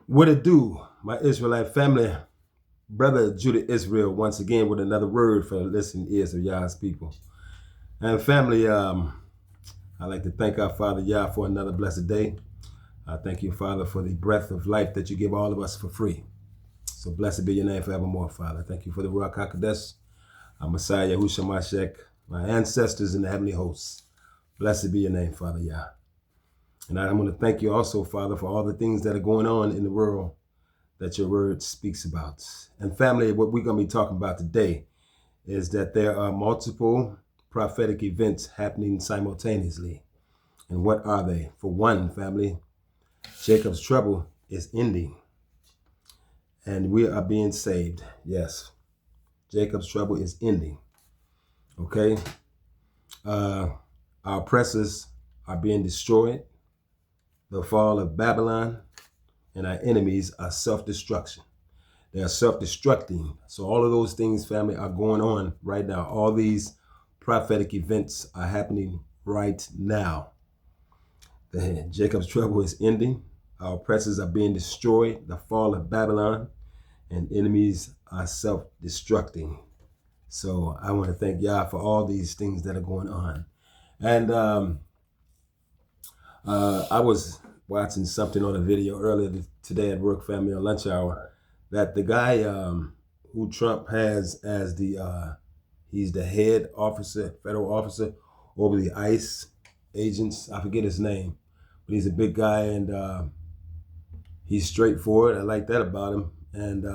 What it do, my Israelite family? Brother Judah Israel once again with another word for the listening ears of Yah's people. And family, I'd like to thank our Father Yah for another blessed day. I thank you, Father, for the breath of life that you give all of us for free. So blessed be your name forevermore, Father. Thank you for the Ruach HaKodesh, our Messiah, Yahushua Mashiach, my ancestors in the heavenly hosts. Blessed be your name, Father Yah. And I want to thank you also, Father, for all the things that are going on in the world that your word speaks about. And family, what we're going to be talking about today is that there are multiple prophetic events happening simultaneously. And what are they? For one, family, Jacob's trouble is ending. And we are being saved. Yes, Jacob's trouble is ending. Okay? Our oppressors are being destroyed. The fall of Babylon and our enemies are self-destruction. They are self-destructing. So all of those things, family, are going on right now. All these prophetic events are happening right now. Jacob's trouble is ending. Our oppressors are being destroyed. The fall of Babylon and enemies are self-destructing. So I want to thank Yah for all these things that are going on. And I was watching something on a video earlier today at work, family, on lunch hour, that the guy who Trump has as he's the head officer, federal officer over the ICE agents. I forget his name, but he's a big guy and he's straightforward. I like that about him. And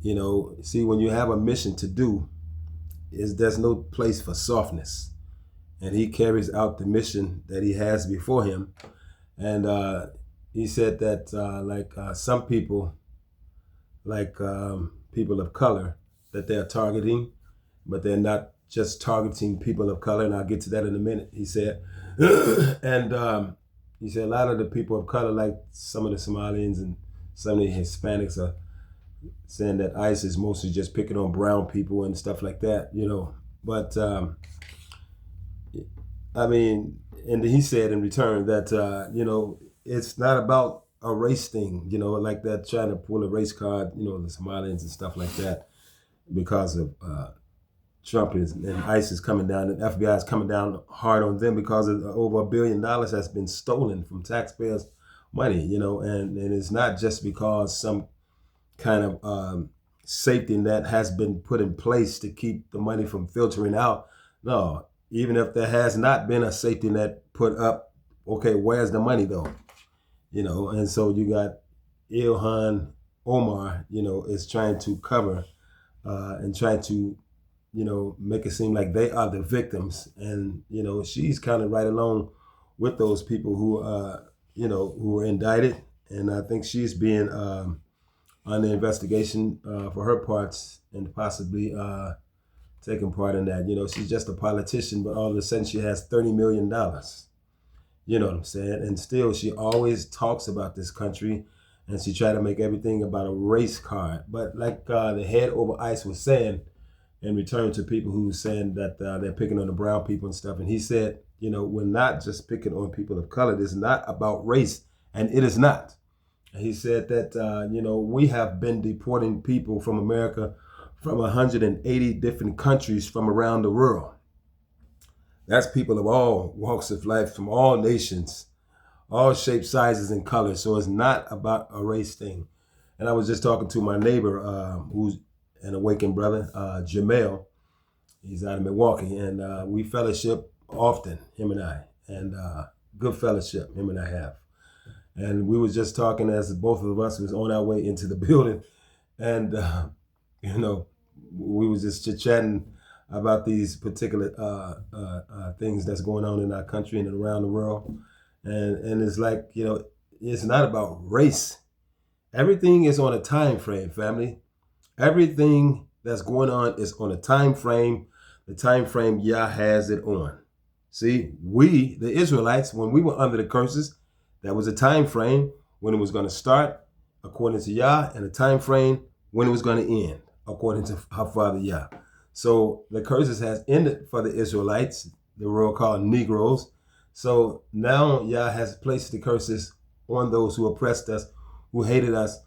you know, see, when you have a mission to do, there's no place for softness. And he carries out the mission that he has before him. And he said that some people, people of color, that they're targeting, but they're not just targeting people of color. And I'll get to that in a minute, he said. And he said a lot of the people of color, like some of the Somalians and some of the Hispanics, are saying that ICE is mostly just picking on brown people and stuff like that, you know. But I mean, and he said in return that, you know, it's not about a race thing, you know, like that, trying to pull a race card, you know, the Somalians and stuff like that, because of Trump and ICE is coming down, and FBI is coming down hard on them because of over $1 billion has been stolen from taxpayers' money, you know, and it's not just because some kind of safety net has been put in place to keep the money from filtering out. No, even if there has not been a safety net put up, okay, where's the money though? You know, and so you got Ilhan Omar, you know, is trying to cover and trying to, you know, make it seem like they are the victims. And, you know, she's kind of right along with those people who, you know, who were indicted. And I think she's being under investigation for her parts and possibly taking part in that. You know, she's just a politician, but all of a sudden she has $30 million. You know what I'm saying? And still, she always talks about this country, and she tried to make everything about a race card. But like the head over ICE was saying, in return to people who were saying that they're picking on the brown people and stuff, and he said, you know, we're not just picking on people of color. This is not about race, and it is not. And he said that, you know, we have been deporting people from America from 180 different countries from around the world. That's people of all walks of life, from all nations, all shapes, sizes, and colors. So it's not about a race thing. And I was just talking to my neighbor, who's an awakened brother, Jamel. He's out of Milwaukee, and we fellowship often, him and I, and good fellowship him and I have. And we was just talking as both of us was on our way into the building, and you know, we was just chit-chatting about these particular things that's going on in our country and around the world. And it's like, you know, it's not about race. Everything is on a time frame, family. Everything that's going on is on a time frame. The time frame Yah has it on. See, we, the Israelites, when we were under the curses, that was a time frame when it was going to start, according to Yah, and a time frame when it was going to end, according to our Father Yah. So the curses has ended for the Israelites, the world called Negroes. So now Yah has placed the curses on those who oppressed us, who hated us.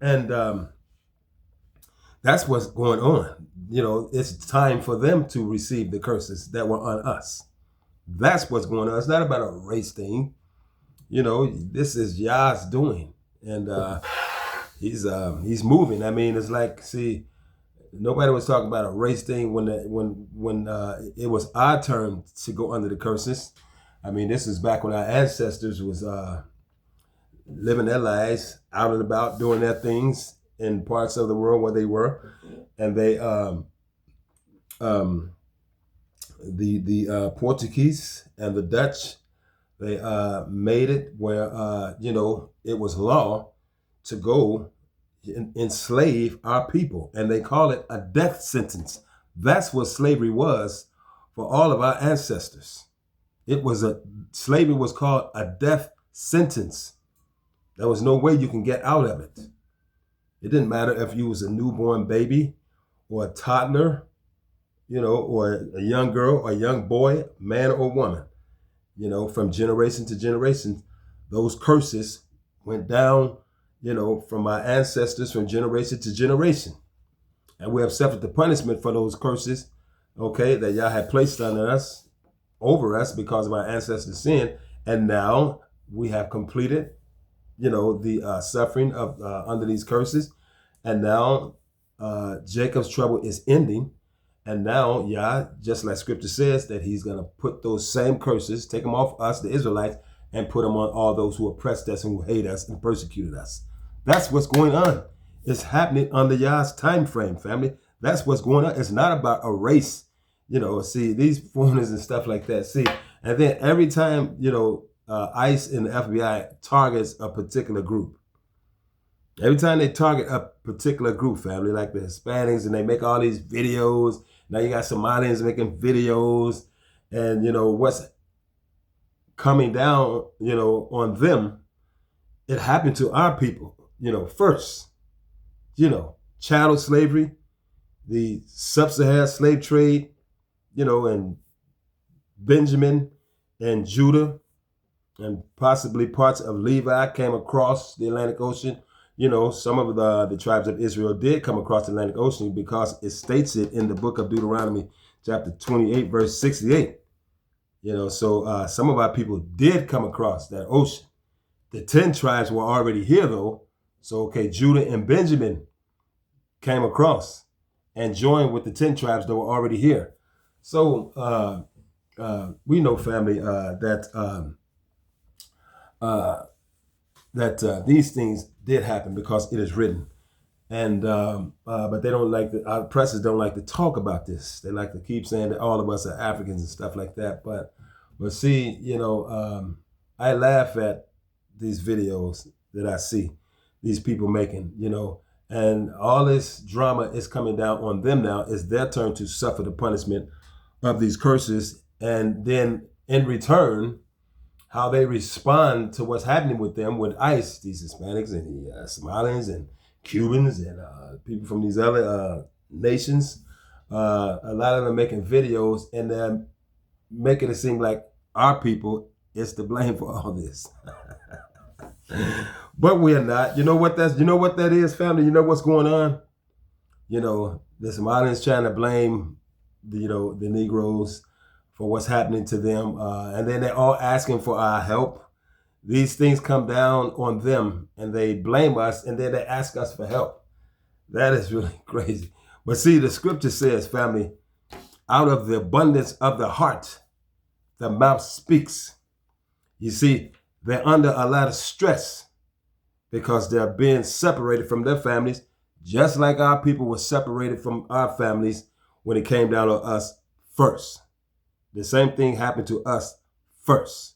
And that's what's going on. It's time for them to receive the curses that were on us. That's what's going on. It's not about a race thing. This is Yah's doing, and he's moving. I mean, it's like, see, nobody was talking about a race thing when it was our turn to go under the curses. I mean, this is back when our ancestors was living their lives out and about, doing their things in parts of the world where they were, and they the Portuguese and the Dutch, they made it where it was law to go enslave our people, and they call it a death sentence. That's what slavery was for all of our ancestors. Slavery was called a death sentence. There was no way you can get out of it. It didn't matter if you was a newborn baby or a toddler, or a young girl or a young boy, man or woman. From generation to generation, those curses went down, from our ancestors from generation to generation. And we have suffered the punishment for those curses, okay, that Yah had placed over us because of our ancestors' sin. And now we have completed, the suffering of under these curses. And now Jacob's trouble is ending. And now Yah, just like scripture says, that he's going to put those same curses, take them off us, the Israelites, and put them on all those who oppressed us and who hate us and persecuted us. That's what's going on. It's happening under Yah's time frame, family. That's what's going on. It's not about a race. See, these foreigners and stuff like that. See, and then every time, ICE and the FBI targets a particular group, every time they target a particular group, family, like the Hispanics, and they make all these videos. Now you got Somalians making videos, and what's coming down, on them, it happened to our people, first. Chattel slavery, the sub-Saharan slave trade, and Benjamin and Judah, and possibly parts of Levi came across the Atlantic Ocean. Some of the tribes of Israel did come across the Atlantic Ocean because it states it in the book of Deuteronomy, chapter 28, verse 68. So some of our people did come across that ocean. The 10 tribes were already here, though. So, okay, Judah and Benjamin came across and joined with the 10 tribes that were already here. So we know, family, that these things did happen because it is written. And but they don't our oppressors don't like to talk about this. They like to keep saying that all of us are Africans and stuff like that. But see, I laugh at these videos that I see these people making, and all this drama is coming down on them now. It's their turn to suffer the punishment of these curses. And then in return, how they respond to what's happening with them, with ICE, these Hispanics and the Somalians and Cubans and people from these other nations. A lot of them making videos, and they're making it seem like our people is to blame for all this. But we are not. You know what that is, family? You know what's going on? The Somalians trying to blame the Negroes for what's happening to them, and then they're all asking for our help. These things come down on them, and they blame us, and then they ask us for help. That is really crazy. But see, the scripture says, family, out of the abundance of the heart, the mouth speaks. You see, they're under a lot of stress because they're being separated from their families, just like our people were separated from our families when it came down to us first. The same thing happened to us first.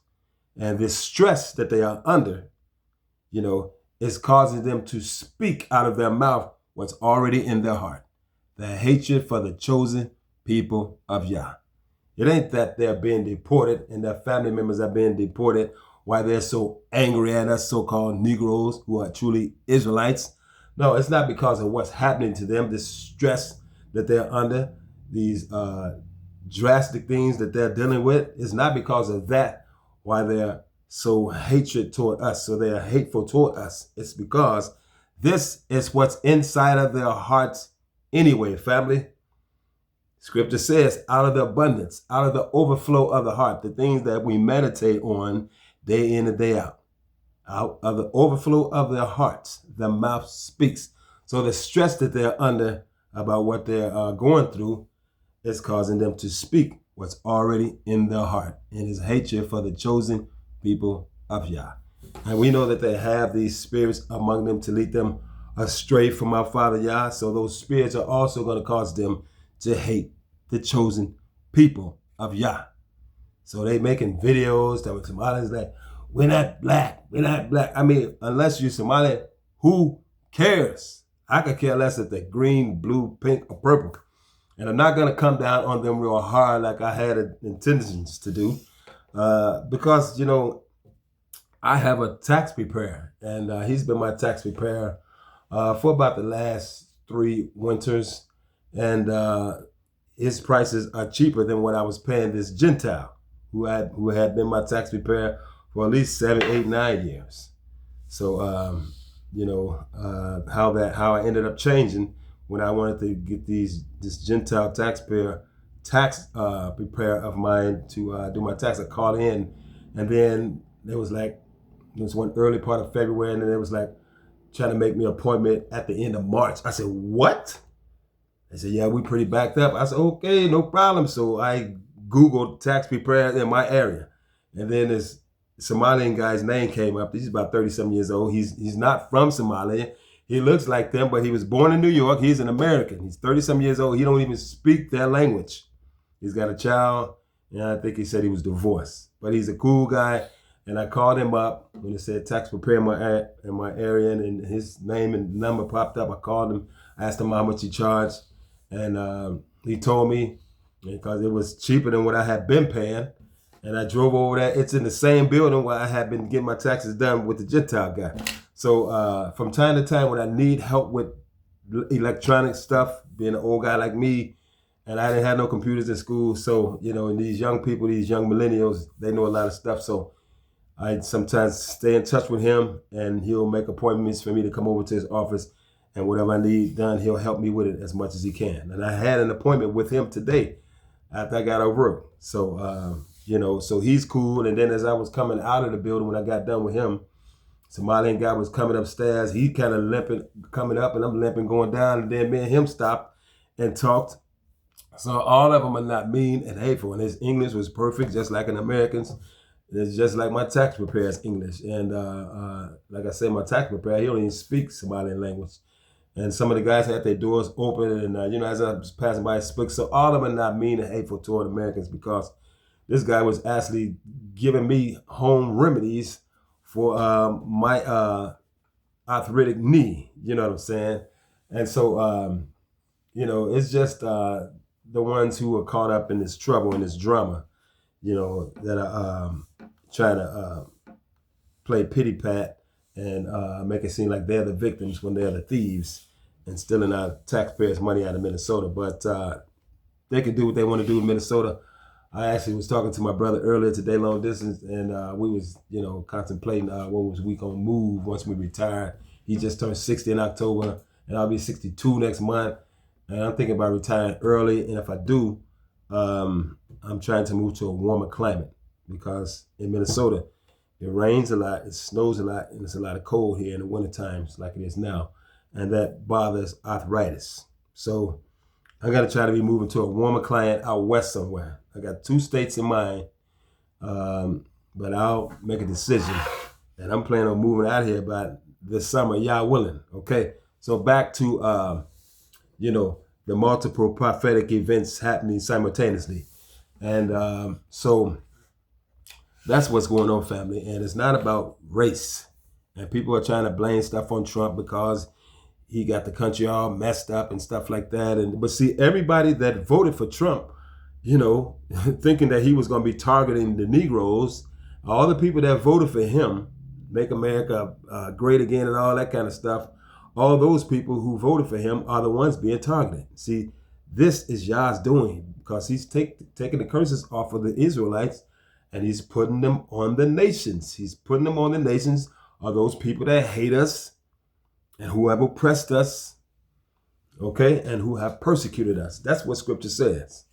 And this stress that they are under, is causing them to speak out of their mouth what's already in their heart. The hatred for the chosen people of Yah. It ain't that they're being deported and their family members are being deported, why they're so angry at us so-called Negroes who are truly Israelites. No, it's not because of what's happening to them, the stress that they're under, these drastic things that they're dealing with. It's not because of that why they're so hatred toward us, so they are hateful toward us? It's because this is what's inside of their hearts anyway, family. Scripture says, out of the abundance, out of the overflow of the heart, the things that we meditate on day in and day out of the overflow of their hearts, the mouth speaks. So the stress that they're under about what they're going through is causing them to speak what's already in their heart, and is hatred for the chosen people of Yah. And we know that they have these spirits among them to lead them astray from our Father Yah. So those spirits are also going to cause them to hate the chosen people of Yah. So they making videos that with Somalis like, we're not black, we're not black. I mean, unless you're Somali, who cares? I could care less if they're green, blue, pink, or purple. And I'm not going to come down on them real hard like I had intentions to do. Because, you know, I have a tax preparer, and he's been my tax preparer for about the last 3 winters. And his prices are cheaper than what I was paying this Gentile who had been my tax preparer for at least 7, 8, 9 years. So, you know, how I ended up changing when I wanted to get this Gentile taxpayer preparer of mine to do my tax. I called in, and then there was one early part of February, and then it was like trying to make me an appointment at the end of March. I said, what? They said, yeah, we pretty backed up. I said, okay, no problem. So I Googled tax preparer in my area, and then this Somalian guy's name came up. He's about 37 years old. He's not from Somalia. He looks like them, but he was born in New York. He's an American. He's 37 years old. He don't even speak their language. He's got a child, and I think he said he was divorced. But he's a cool guy, and I called him up when it said tax preparer in my area, and his name and number popped up. I called him, asked him how much he charged, and he told me because it was cheaper than what I had been paying. And I drove over there. It's in the same building where I had been getting my taxes done with the Gentile guy. So from time to time, when I need help with electronic stuff, being an old guy like me, and I didn't have no computers in school. So, you know, and these young people, these young millennials, they know a lot of stuff. So I sometimes stay in touch with him, and he'll make appointments for me to come over to his office, and whatever I need done, he'll help me with it as much as he can. And I had an appointment with him today after I got over work. So, you know, so he's cool. And then as I was coming out of the building, when I got done with him, Somalian guy was coming upstairs. He kind of limping, coming up, and I'm limping going down. And then me and him stopped and talked. So all of them are not mean and hateful. And his English was perfect, just like an American's. It's just like my tax preparer's English. And like I said, my tax preparer, he don't even speak Somalian language. And some of the guys had their doors open, and you know, as I was passing by, I spoke. So all of them are not mean and hateful toward Americans, because this guy was actually giving me home remedies for my arthritic knee. You know what I'm saying? And so, you know, it's just the ones who are caught up in this trouble and this drama, you know, that are trying to play pity pat and make it seem like they're the victims when they're the thieves and stealing our taxpayers' money out of Minnesota. But they can do what they want to do in Minnesota. I actually was talking to my brother earlier today, long distance, and we was, you know, contemplating what was we gonna move once we retire. He just turned 60 in October, and I'll be 62 next month. And I'm thinking about retiring early. And if I do, I'm trying to move to a warmer climate, because in Minnesota, it rains a lot, it snows a lot, and it's a lot of cold here in the winter times like it is now. And that bothers arthritis. So I got to try to be moving to a warmer climate out west somewhere. I got 2 states in mind, but I'll make a decision. And I'm planning on moving out here by this summer, Yah willing. Okay, so back to, you know, the multiple prophetic events happening simultaneously. And so that's what's going on, family. And it's not about race. And people are trying to blame stuff on Trump because he got the country all messed up and stuff like that. But see, everybody that voted for Trump, you know, thinking that he was going to be targeting the Negroes, all the people that voted for him, make America great again and all that kind of stuff, all those people who voted for him are the ones being targeted. See, this is Yah's doing, because he's taking the curses off of the Israelites, and he's putting them on the nations. He's putting them on the nations are those people that hate us and who have oppressed us, okay, and who have persecuted us. That's what Scripture says.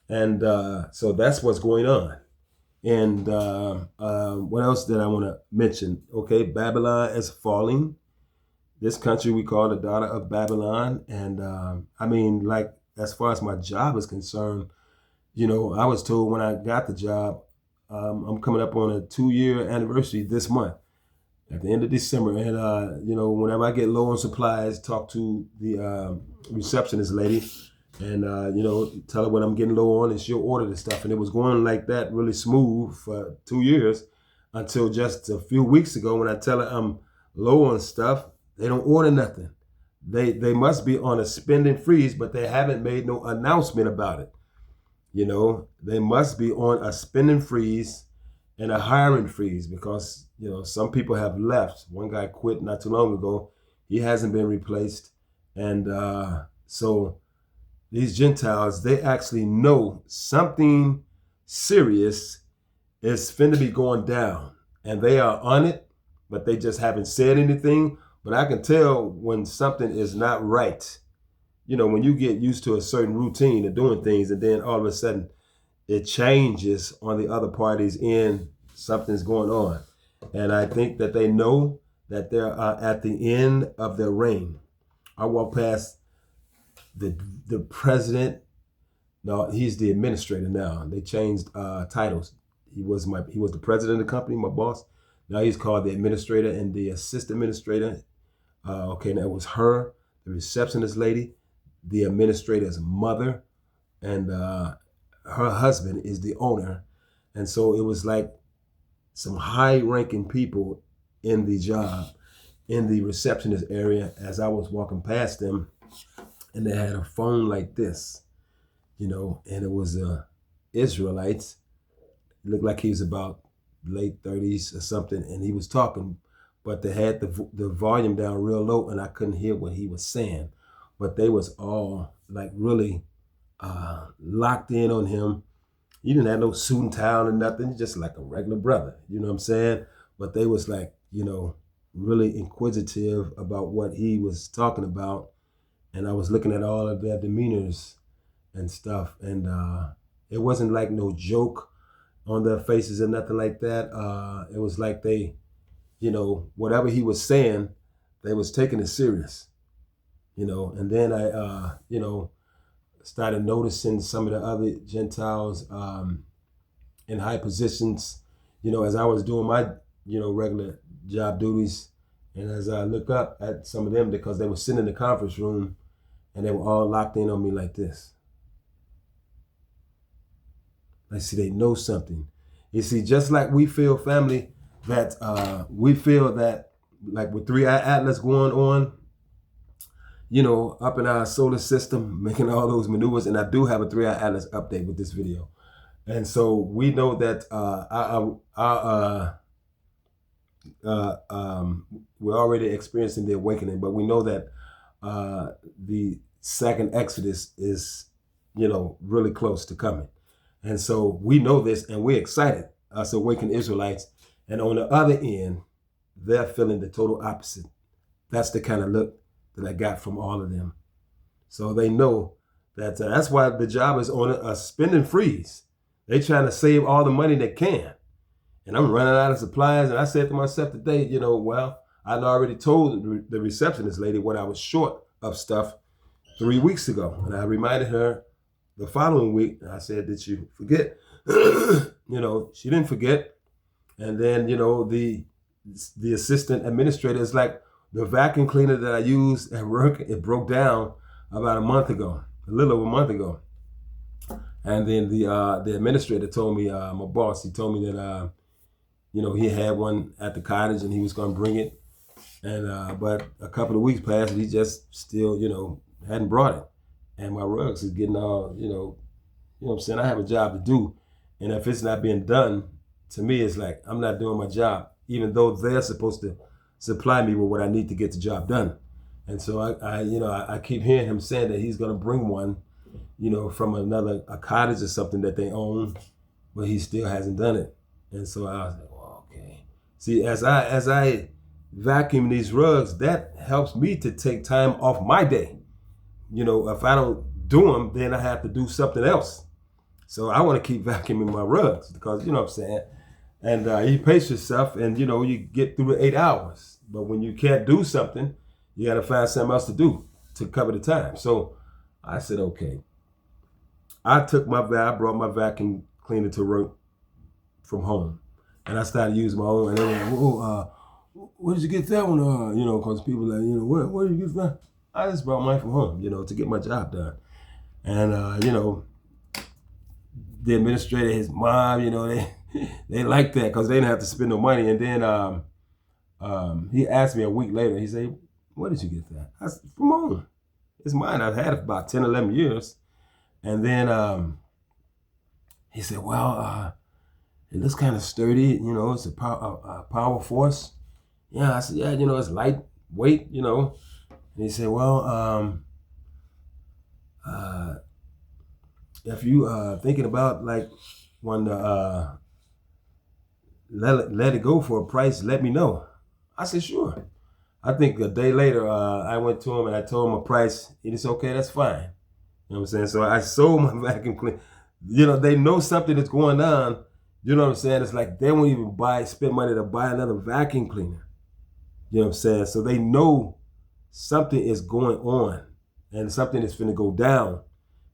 And so that's what's going on. And what else did I want to mention? Okay, Babylon is falling. This country we call the daughter of Babylon. And I mean, like, as far as my job is concerned, you know, I was told when I got the job, I'm coming up on a 2-year anniversary this month at the end of December. And, you know, whenever I get low on supplies, talk to the receptionist lady and, you know, tell her what I'm getting low on and she'll order the stuff. And it was going like that really smooth for 2 years until just a few weeks ago when I tell her I'm low on stuff, they don't order nothing. They must be on a spending freeze, but they haven't made no announcement about it. You know, they must be on a spending freeze and a hiring freeze because, you know, some people have left. One guy quit not too long ago. He hasn't been replaced. And so these Gentiles, they actually know something serious is finna be going down. And they are on it, but they just haven't said anything. But I can tell when something is not right. You know, when you get used to a certain routine of doing things and then all of a sudden it changes on the other party's end, something's going on. And I think that they know that they're at the end of their reign. I walk past the president. No, he's the administrator now. They changed titles. He was the president of the company, my boss. Now he's called the administrator and the assistant administrator. Okay, now it was her, the receptionist lady, the administrator's mother, and her husband is the owner. And so it was like some high-ranking people in the job, in the receptionist area as I was walking past them, and they had a phone like this, you know, and it was Israelites. It looked like he was about late 30s or something, and he was talking, but they had the volume down real low, and I couldn't hear what he was saying. But they was all like really locked in on him. He didn't have no suit and tie or nothing, just like a regular brother, you know what I'm saying? But they was like, you know, really inquisitive about what he was talking about. And I was looking at all of their demeanors and stuff. And it wasn't like no joke on their faces or nothing like that. It was like they, you know, whatever he was saying, they was taking it serious, you know. And then I, you know, started noticing some of the other Gentiles in high positions, you know, as I was doing my, you know, regular job duties. And as I look up at some of them, because they were sitting in the conference room and they were all locked in on me like this. I see they know something. You see, just like we feel, family, that we feel that like with 3-Eye Atlas going on, you know, up in our solar system, making all those maneuvers. And I do have a 3-Eye Atlas update with this video. And so we know that we're already experiencing the awakening, but we know that the second Exodus is, you know, really close to coming. And so we know this and we're excited, us awakened Israelites. And on the other end, they're feeling the total opposite. That's the kind of look that I got from all of them. So they know that that's why the job is on a spending freeze. They trying to save all the money they can. And I'm running out of supplies. And I said to myself today, you know, well, I'd already told the receptionist lady what I was short of stuff 3 weeks ago. And I reminded her the following week. And I said, did you forget? You know, she didn't forget. And then, you know, the assistant administrator is like, the vacuum cleaner that I used at work, it broke down about a month ago, a little over a month ago. And then the administrator told me, my boss, he told me that, you know, he had one at the cottage and he was going to bring it. And but a couple of weeks passed and he just still, you know, hadn't brought it. And my rugs is getting all, you know what I'm saying? I have a job to do. And if it's not being done, to me, it's like, I'm not doing my job, even though they're supposed to supply me with what I need to get the job done. And so I keep hearing him saying that he's going to bring one, you know, from a cottage or something that they own. but he still hasn't done it. And so I was like, well, okay. See, as I vacuum these rugs, that helps me to take time off my day. If I don't do them, then I have to do something else. So I want to keep vacuuming my rugs because, you know what I'm saying? And you pace yourself and, you get through the 8 hours. But when you can't do something, you got to find something else to do to cover the time. So I said, okay. I brought my vacuum cleaner to work from home. And I started using my own. And they were like, whoa, where did you get that one? Because people are like, where did you get that? I just brought mine from home, to get my job done. And, the administrator, his mom, they liked that because they didn't have to spend no money. And then he asked me a week later, he said, where did you get that? I said, from home. It's mine. I've had it for about 10, 11 years. And then he said, well, it looks kind of sturdy. It's a power force. Yeah, I said, yeah, it's lightweight, And he said, well, if you thinking about like wanting to let it go for a price, let me know. I said, sure. I think a day later, I went to him and I told him a price. He said, okay, that's fine. You know what I'm saying? So I sold my vacuum cleaner. They know something that's going on. You know what I'm saying? It's like they won't even spend money to buy another vacuum cleaner. You know what I'm saying? So they know something is going on and something is finna go down.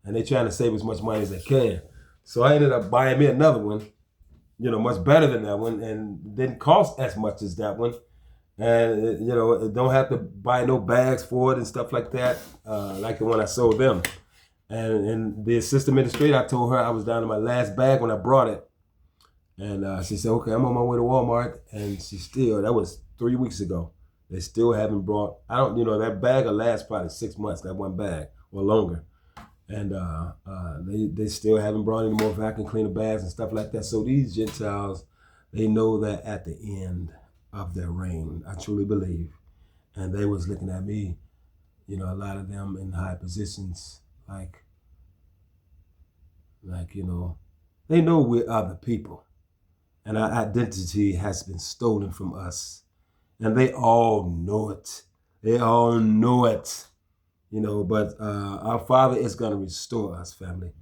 And they're trying to save as much money as they can. So I ended up buying me another one, much better than that one, and didn't cost as much as that one. And, don't have to buy no bags for it and stuff like that, like the one I sold them. And the assistant administrator, I told her I was down to my last bag when I brought it. And she said, okay, I'm on my way to Walmart. And that was 3 weeks ago. They still haven't brought, that bag will last probably 6 months, that one bag, or longer. And they still haven't brought any more vacuum cleaner bags and stuff like that. So these Gentiles, they know that at the end of their reign, I truly believe. And they was looking at me, a lot of them in high positions, like, they know we're other people. And our identity has been stolen from us. And they all know it. They all know it. But our Father is going to restore us, family.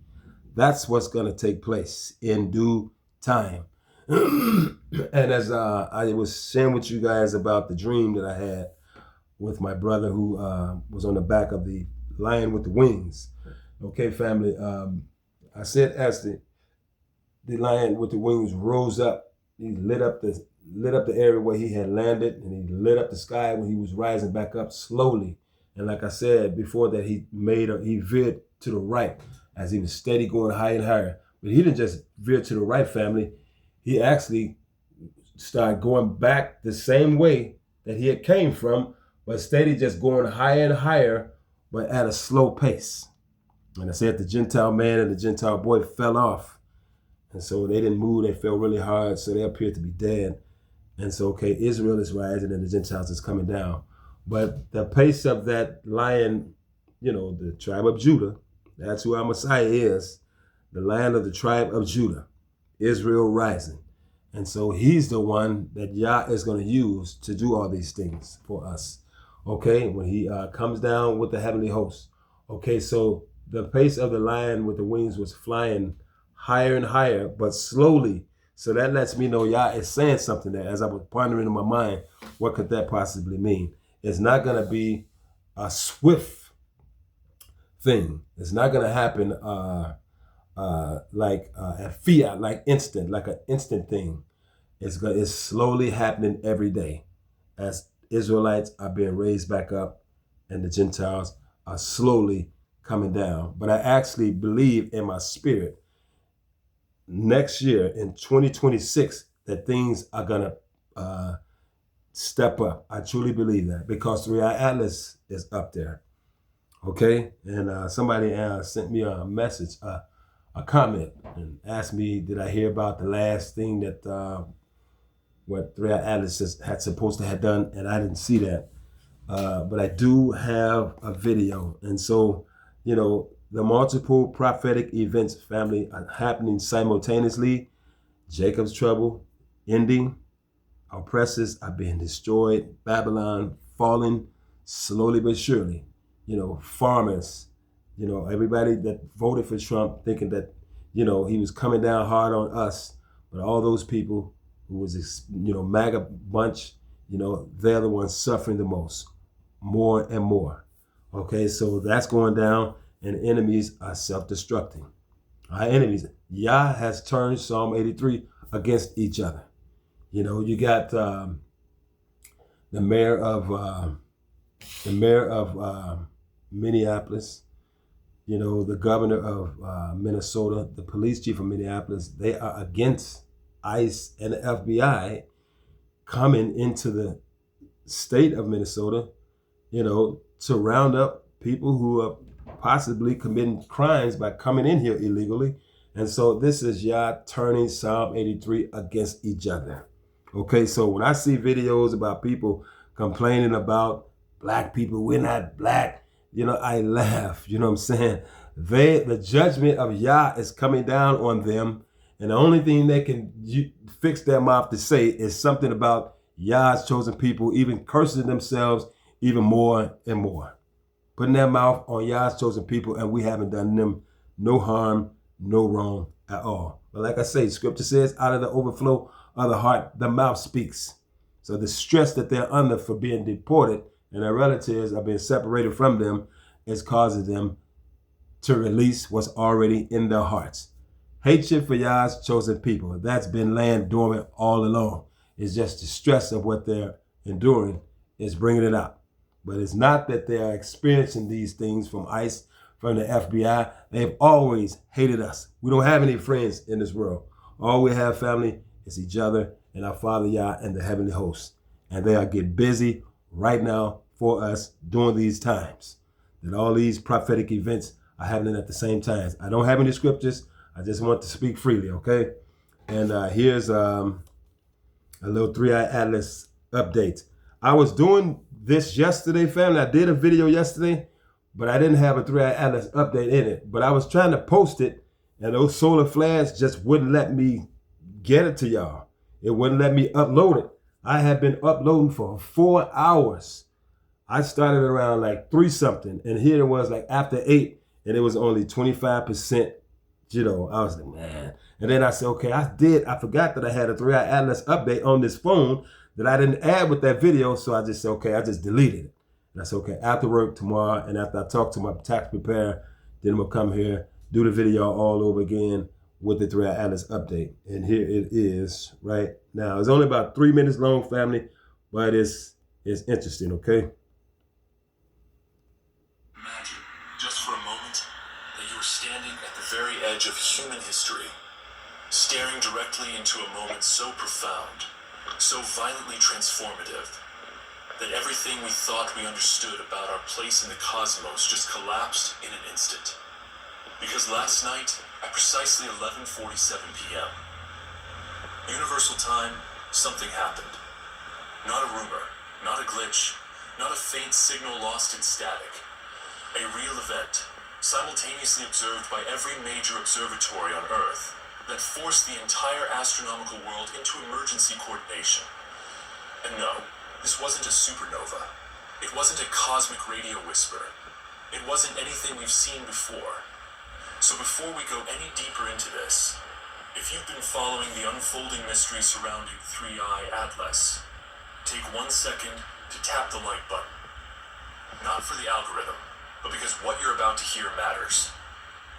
That's what's going to take place in due time. And as I was sharing with you guys about the dream that I had with my brother who was on the back of the lion with the wings. Okay, family. I said as the lion with the wings rose up, he lit up the area where he had landed, and he lit up the sky when he was rising back up slowly. And like I said before that, he veered to the right as he was steady going higher and higher. But he didn't just veer to the right, family. He actually started going back the same way that he had came from, but steady just going higher and higher, but at a slow pace. And I said the Gentile man and the Gentile boy fell off. And so they didn't move. They fell really hard, so they appeared to be dead. And so, okay, Israel is rising and the Gentiles is coming down. But the pace of that lion, the tribe of Judah, that's who our Messiah is, the lion of the tribe of Judah, Israel rising. And so he's the one that Yah is going to use to do all these things for us. Okay, when he comes down with the heavenly host. Okay, so the pace of the lion with the wings was flying higher and higher, but slowly. So that lets me know Yah is saying something there. As I was pondering in my mind, what could that possibly mean? It's not going to be a swift thing. It's not going to happen like a fiat, like instant, like an instant thing. It's slowly happening every day as Israelites are being raised back up and the Gentiles are slowly coming down. But I actually believe in my spirit next year in 2026 that things are going to step up. I truly believe that because 3i Atlas is up there. Okay? And somebody sent me a message, a comment, and asked me, did I hear about the last thing that what 3i Atlas had supposed to have done? And I didn't see that. But I do have a video. And so, the multiple prophetic events, family, are happening simultaneously. Jacob's trouble ending. Oppressors are being destroyed. Babylon falling slowly but surely. Farmers, everybody that voted for Trump thinking that, he was coming down hard on us. But all those people who was this, MAGA bunch, they're the ones suffering the most, more and more. Okay, so that's going down, and enemies are self-destructing. Our enemies, Yah has turned Psalm 83 against each other. You got the mayor of Minneapolis, the governor of Minnesota, the police chief of Minneapolis. They are against ICE and the FBI coming into the state of Minnesota, to round up people who are possibly committing crimes by coming in here illegally. And so this is Yah turning Psalm 83 against each other. Okay, so when I see videos about people complaining about black people, we're not black, I laugh. You know what I'm saying? The judgment of Yah is coming down on them, and the only thing they can fix their mouth to say is something about Yah's chosen people, even cursing themselves even more and more, putting their mouth on Yah's chosen people, and we haven't done them no harm, no wrong at all. But like I say, scripture says, out of the overflow of the heart, the mouth speaks. So the stress that they're under for being deported and their relatives are being separated from them is causing them to release what's already in their hearts. Hatred for Yah's chosen people, that's been laying dormant all along. It's just the stress of what they're enduring is bringing it out. But it's not that they are experiencing these things from ICE, from the FBI. They've always hated us. We don't have any friends in this world. All we have, family, is each other and our Father Yah and the heavenly hosts. And they are getting busy right now for us during these times. That all these prophetic events are happening at the same time. I don't have any scriptures. I just want to speak freely, okay? And here's a little 3-Eye Atlas update. I was doing this yesterday, family. I did a video yesterday, but I didn't have a 3-Eye Atlas update in it. But I was trying to post it, and those solar flares just wouldn't let me get it to y'all. It wouldn't let me upload it. I had been uploading for 4 hours. I started around like 3 something, and here it was like after 8, and it was only 25%. I was like, man. And then I said, okay, I forgot that I had a 3-Eye Atlas update on this phone that I didn't add with that video. So I just said, okay, I just deleted it. And I said, okay, after work tomorrow, and after I talk to my tax preparer, then we'll come here, do the video all over again with the 3-Eye Atlas update. And here it is right now. It's only about 3 minutes long, family, but it's interesting, okay? Imagine, just for a moment, that you are standing at the very edge of human history, staring directly into a moment so profound, so violently transformative, that everything we thought we understood about our place in the cosmos just collapsed in an instant. Because last night, at precisely 11:47 p.m., universal time, something happened. Not a rumor, not a glitch, not a faint signal lost in static. A real event, simultaneously observed by every major observatory on Earth, that forced the entire astronomical world into emergency coordination. And no, this wasn't a supernova. It wasn't a cosmic radio whisper. It wasn't anything we've seen before. So before we go any deeper into this, if you've been following the unfolding mystery surrounding 3-Eye Atlas, take 1 second to tap the like button. Not for the algorithm, but because what you're about to hear matters.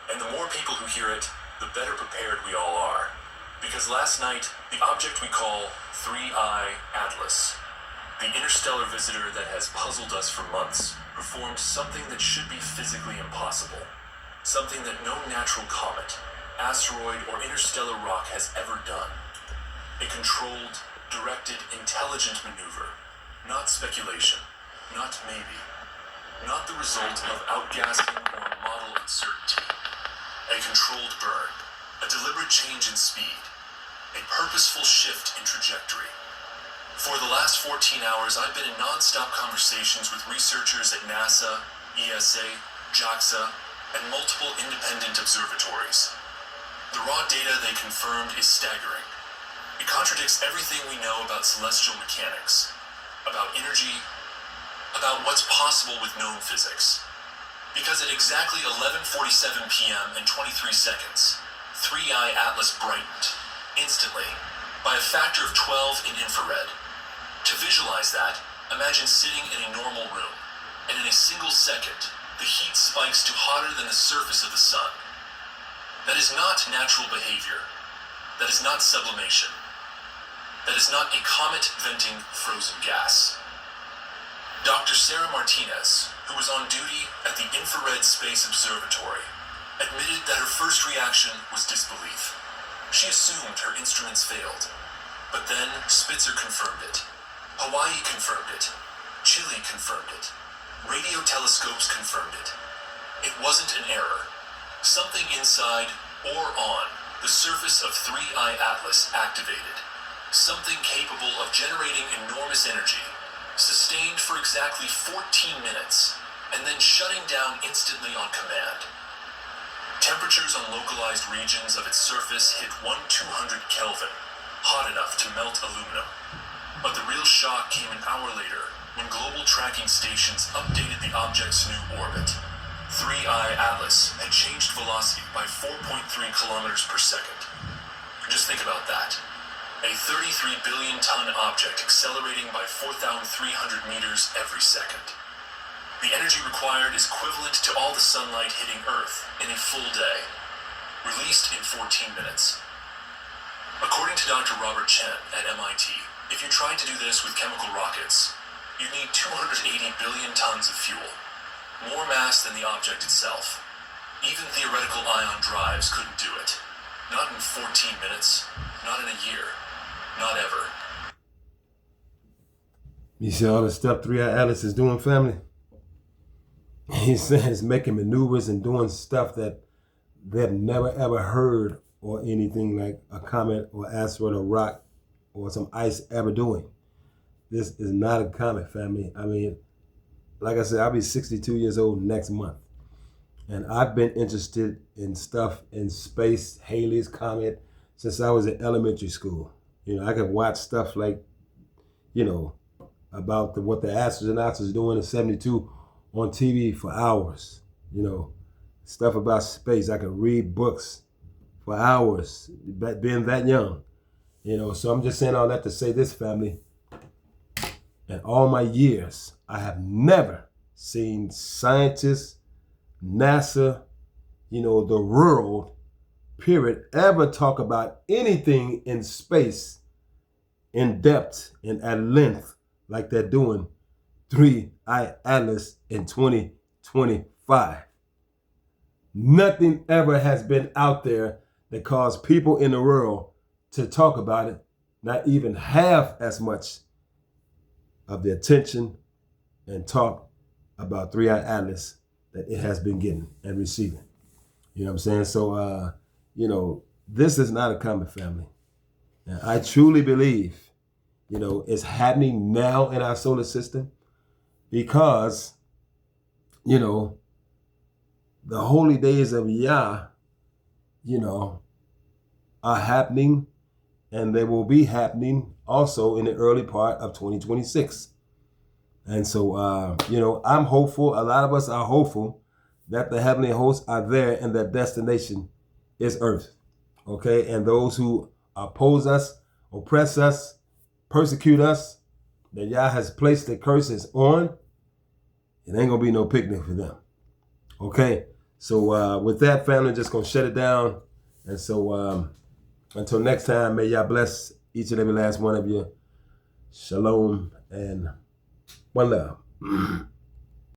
And the more people who hear it, the better prepared we all are. Because last night, the object we call 3-Eye Atlas, the interstellar visitor that has puzzled us for months, performed something that should be physically impossible. Something that no natural comet, asteroid, or interstellar rock has ever done. A controlled, directed, intelligent maneuver. Not speculation, not maybe. Not the result of outgassing or model uncertainty. A controlled burn, a deliberate change in speed, a purposeful shift in trajectory. For the last 14 hours, I've been in non-stop conversations with researchers at NASA, ESA, JAXA, and multiple independent observatories. The raw data they confirmed is staggering. It contradicts everything we know about celestial mechanics, about energy, about what's possible with known physics. Because at exactly 11:47 p.m. and 23 seconds, 3I Atlas brightened, instantly, by a factor of 12 in infrared. To visualize that, imagine sitting in a normal room, and in a single second, the heat spikes to hotter than the surface of the sun. That is not natural behavior. That is not sublimation. That is not a comet venting frozen gas. Dr. Sarah Martinez, who was on duty at the Infrared Space Observatory, admitted that her first reaction was disbelief. She assumed her instruments failed. But then Spitzer confirmed it. Hawaii confirmed it. Chile confirmed it. Radio telescopes confirmed it. It wasn't an error. Something inside or on the surface of 3I Atlas activated. Something capable of generating enormous energy, sustained for exactly 14 minutes, and then shutting down instantly on command. Temperatures on localized regions of its surface hit 1200 Kelvin, hot enough to melt aluminum. But the real shock came an hour later, when global tracking stations updated the object's new orbit. 3I Atlas had changed velocity by 4.3 kilometers per second. Just think about that. A 33 billion ton object accelerating by 4,300 meters every second. The energy required is equivalent to all the sunlight hitting Earth in a full day, released in 14 minutes. According to Dr. Robert Chen at MIT, if you tried to do this with chemical rockets, you'd need 280 billion tons of fuel, more mass than the object itself. Even theoretical ion drives couldn't do it. Not in 14 minutes, not in a year. Not ever. You see all the stuff 3I Atlas is doing, family? He says making maneuvers and doing stuff that they've never ever heard or anything like a comet or asteroid or rock or some ice ever doing. This is not a comet, family. I mean, like I said, I'll be 62 years old next month. And I've been interested in stuff in space, Halley's Comet, since I was in elementary school. You know, I could watch stuff like, you know, about what the astronauts is doing in 72 on TV for hours. You know, stuff about space. I could read books for hours, being that young. You know, so I'm just saying all that to say this, family. In all my years, I have never seen scientists, NASA, you know, the world, period, ever talk about anything in space in depth and at length like they're doing 3I Atlas in 2025. Nothing ever has been out there that caused people in the world to talk about it, not even half as much of the attention and talk about 3I Atlas that it has been getting and receiving. You know what I'm saying? So, you know, this is not a common family. And I truly believe, you know, it's happening now in our solar system because, you know, the holy days of Yah, you know, are happening, and they will be happening also in the early part of 2026. And so, you know, I'm hopeful. A lot of us are hopeful that the heavenly hosts are there and their destination is earth. Okay. And those who oppose us, oppress us, persecute us, that Yah has placed the curses on, it ain't gonna be no picnic for them. Okay. So with that, family, just gonna shut it down. And so until next time, may Yah bless each and every last one of you. Shalom and one love.